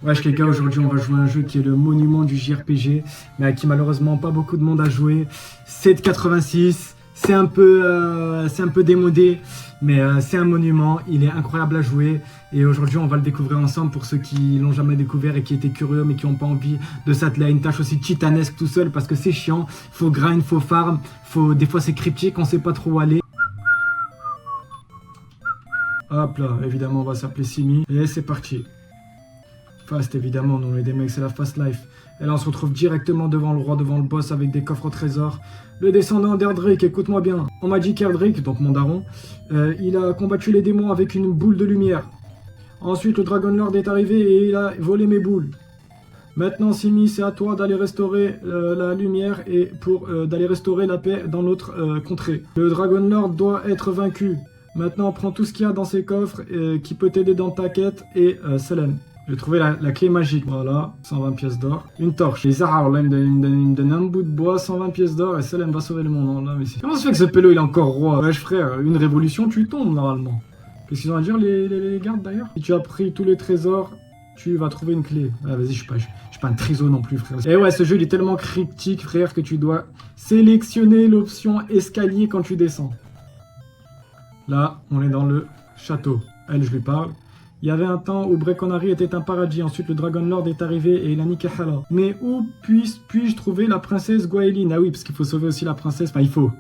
Wesh les gars, aujourd'hui on va jouer à un jeu qui est le monument du JRPG, mais à qui malheureusement pas beaucoup de monde a joué. C'est de 86, c'est un peu démodé, mais c'est un monument, il est incroyable à jouer. Et aujourd'hui on va le découvrir ensemble pour ceux qui l'ont jamais découvert et qui étaient curieux mais qui n'ont pas envie de s'atteler à une tâche aussi titanesque tout seul parce que c'est chiant, faut grind, faut farm, des fois c'est cryptique, on sait pas trop où aller. Hop là, évidemment on va s'appeler Simi, et c'est parti. Fast évidemment, nous on est des mecs, c'est la fast life. Et là on se retrouve directement devant le roi, devant le boss avec des coffres au trésor. Le descendant d'Erdrick, écoute-moi bien. On m'a dit qu'Erdrick, donc mon daron, il a combattu les démons avec une boule de lumière. Ensuite le Dragon Lord est arrivé et il a volé mes boules. Maintenant Simi, c'est à toi d'aller restaurer la lumière et d'aller restaurer la paix dans notre contrée. Le Dragon Lord doit être vaincu. Maintenant prends tout ce qu'il y a dans ces coffres qui peut t'aider dans ta quête et Selene. J'ai trouvé la clé magique, voilà, 120 pièces d'or. Une torche. Les Zahar, là, il me donne un bout de bois, 120 pièces d'or, et Selene va sauver le monde. Là, mais comment ça fait que ce pélo, il est encore roi? Wesh frère, une révolution, tu tombes normalement. Qu'est-ce qu'ils ont à dire les gardes d'ailleurs? Si tu as pris tous les trésors, tu vas trouver une clé. Ah vas-y, je suis pas un triso non plus frère. Et ouais, ce jeu il est tellement cryptique frère que tu dois sélectionner l'option escalier quand tu descends. Là, on est dans le château. Elle, je lui parle. Il y avait un temps où Brekonari était un paradis, ensuite le Dragon Lord est arrivé et il a niqué Hala. Mais où puis-je trouver la princesse Gwaelin? Ah oui, parce qu'il faut sauver aussi la princesse, enfin il faut.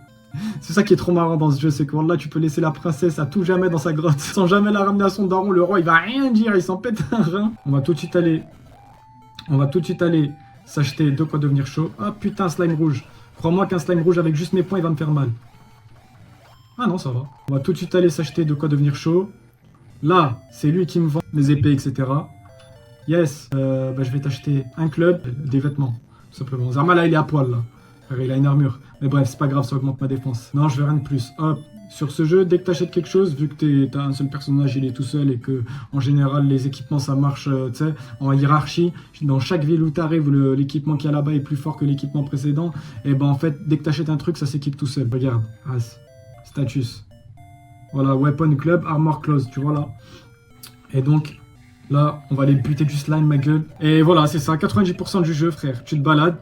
C'est ça qui est trop marrant dans ce jeu, c'est que là tu peux laisser la princesse à tout jamais dans sa grotte, sans jamais la ramener à son daron, le roi il va rien dire, il s'en pète un rein. On va tout de suite aller s'acheter de quoi devenir chaud. Ah putain, slime rouge. Crois-moi qu'un slime rouge avec juste mes points il va me faire mal. Ah non, ça va. On va tout de suite aller s'acheter de quoi devenir chaud. Là, c'est lui qui me vend les épées, etc. Yes, je vais t'acheter un club, des vêtements, tout simplement. Zarma, là, il est à poil, là. Il a une armure. Mais bref, c'est pas grave, ça augmente ma défense. Non, je veux rien de plus. Hop, sur ce jeu, dès que t'achètes quelque chose, vu que t'as un seul personnage, il est tout seul, et que, en général, les équipements, ça marche, tu sais, en hiérarchie. Dans chaque ville où t'arrives, l'équipement qu'il y a là-bas est plus fort que l'équipement précédent. Et ben, en fait, dès que t'achètes un truc, ça s'équipe tout seul. Regarde, As, status. Voilà, Weapon Club, Armor Close, tu vois là. Et donc, là, on va aller buter du slime, ma gueule. Et voilà, c'est ça, 90% du jeu, frère. Tu te balades,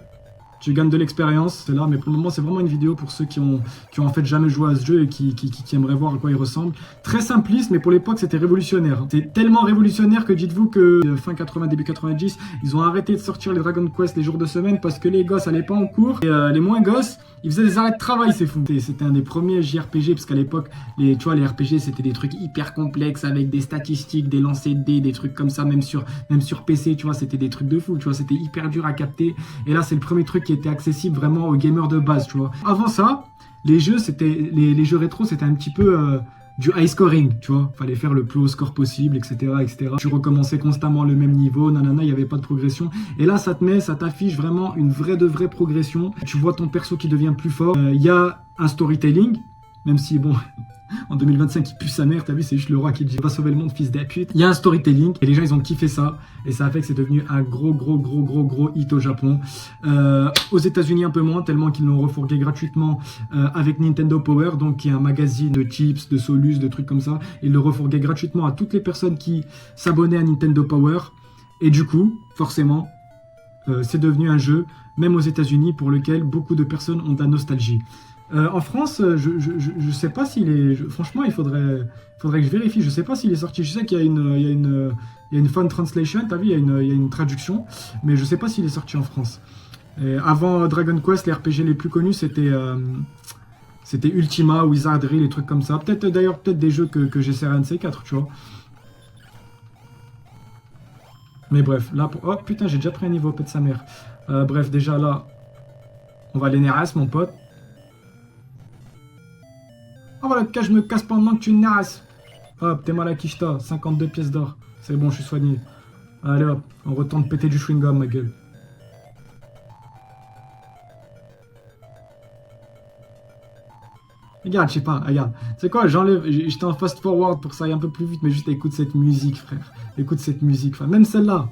tu gagnes de l'expérience, c'est là. Mais pour le moment, c'est vraiment une vidéo pour ceux qui ont en fait jamais joué à ce jeu et qui aimeraient voir à quoi il ressemble. Très simpliste, mais pour l'époque, c'était révolutionnaire. C'est tellement révolutionnaire que dites-vous que fin 80, début 90, ils ont arrêté de sortir les Dragon Quest les jours de semaine parce que les gosses allaient pas en cours. Et les moins gosses, ils faisaient des arrêts de travail, c'est fou. C'était un des premiers JRPG, parce qu'à l'époque, tu vois, les RPG, c'était des trucs hyper complexes avec des statistiques, des lancers de dés, des trucs comme ça, même sur PC, tu vois, c'était des trucs de fou, tu vois, c'était hyper dur à capter. Et là, c'est le premier truc qui était accessible vraiment aux gamers de base, tu vois. Avant ça, les jeux, les jeux rétro, c'était un petit peu du high scoring, tu vois. Fallait faire le plus haut score possible, etc., etc. Tu recommençais constamment le même niveau, nanana, il n'y avait pas de progression. Et là, ça t'affiche vraiment une vraie progression. Tu vois ton perso qui devient plus fort. Il y a un storytelling, même si, bon, en 2025, il pue sa mère, t'as vu, c'est juste le roi qui dit « Va sauver le monde, fils de pute ». Il y a un storytelling, et les gens, ils ont kiffé ça. Et ça a fait que c'est devenu un gros hit au Japon. Aux États-Unis un peu moins, tellement qu'ils l'ont refourgué gratuitement avec Nintendo Power, donc qui est un magazine de chips, de solus, de trucs comme ça. Ils le refourguaient gratuitement à toutes les personnes qui s'abonnaient à Nintendo Power. Et du coup, forcément, c'est devenu un jeu, même aux États-Unis, pour lequel beaucoup de personnes ont de la nostalgie. En France, je sais pas s'il est... franchement, il faudrait que je vérifie. Je sais pas s'il est sorti. Je sais qu'il y a une fan translation, t'as vu, il y a une traduction. Mais je sais pas s'il est sorti en France. Et avant Dragon Quest, les RPG les plus connus, c'était Ultima, Wizardry, les trucs comme ça. Peut-être des jeux que j'essaierai un de ces quatre, tu vois. Mais bref, là... Oh putain, j'ai déjà pris un niveau, pète sa mère. Bref, déjà là, on va aller Neras, mon pote. Oh voilà, je me casse pendant que tu nasses. Hop, t'es mal à Kishta, 52 pièces d'or. C'est bon, je suis soigné. Allez hop, on retourne péter du chewing-gum, ma gueule. Regarde, je sais pas, regarde. C'est quoi, j'enlève, j'étais en fast forward pour que ça aille un peu plus vite, mais juste écoute cette musique, frère. Écoute cette musique, enfin, même celle-là.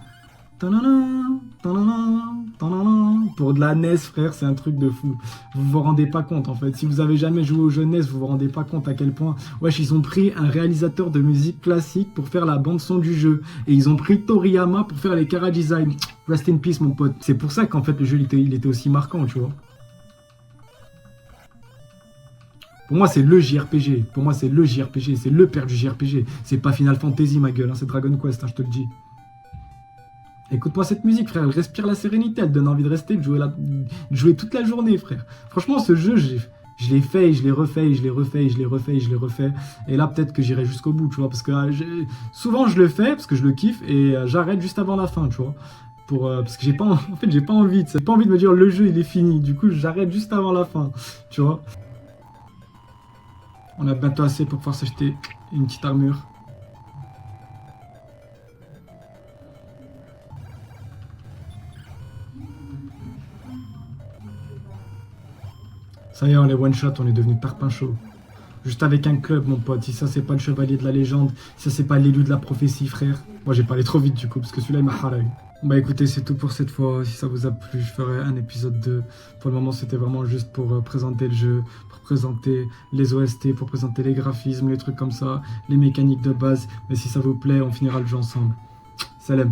Pour de la NES, frère, c'est un truc de fou. Vous vous rendez pas compte, en fait. Si vous avez jamais joué au jeu NES, vous vous rendez pas compte à quel point... Wesh, ils ont pris un réalisateur de musique classique pour faire la bande-son du jeu. Et ils ont pris Toriyama pour faire les chara-design. Rest in peace, mon pote. C'est pour ça qu'en fait, le jeu, il était aussi marquant, tu vois. Pour moi, c'est le JRPG. Pour moi, c'est le JRPG. C'est le père du JRPG. C'est pas Final Fantasy, ma gueule. Hein. C'est Dragon Quest, hein, je te le dis. Écoute-moi cette musique, frère. Elle respire la sérénité. Elle donne envie de rester, de jouer toute la journée, frère. Franchement, ce jeu, je l'ai fait et je l'ai refait et je l'ai refait et je l'ai refait et je l'ai refait. Et là, peut-être que j'irai jusqu'au bout, tu vois. Parce que souvent, je le fais parce que je le kiffe et j'arrête juste avant la fin, tu vois. Parce que j'ai pas, en fait, j'ai pas envie. J'ai pas envie de me dire le jeu, il est fini. Du coup, j'arrête juste avant la fin, tu vois. On a bientôt assez pour pouvoir s'acheter une petite armure. Ça y est, on est one shot, on est devenu parpaing chaud. Juste avec un club, mon pote. Si ça, c'est pas le chevalier de la légende, si ça, c'est pas l'élu de la prophétie, frère. Moi, j'ai parlé trop vite du coup, parce que celui-là, il m'a harag. Bah écoutez, c'est tout pour cette fois. Si ça vous a plu, je ferai un épisode 2. Pour le moment, c'était vraiment juste pour présenter le jeu, pour présenter les OST, pour présenter les graphismes, les trucs comme ça, les mécaniques de base. Mais si ça vous plaît, on finira le jeu ensemble. Salam.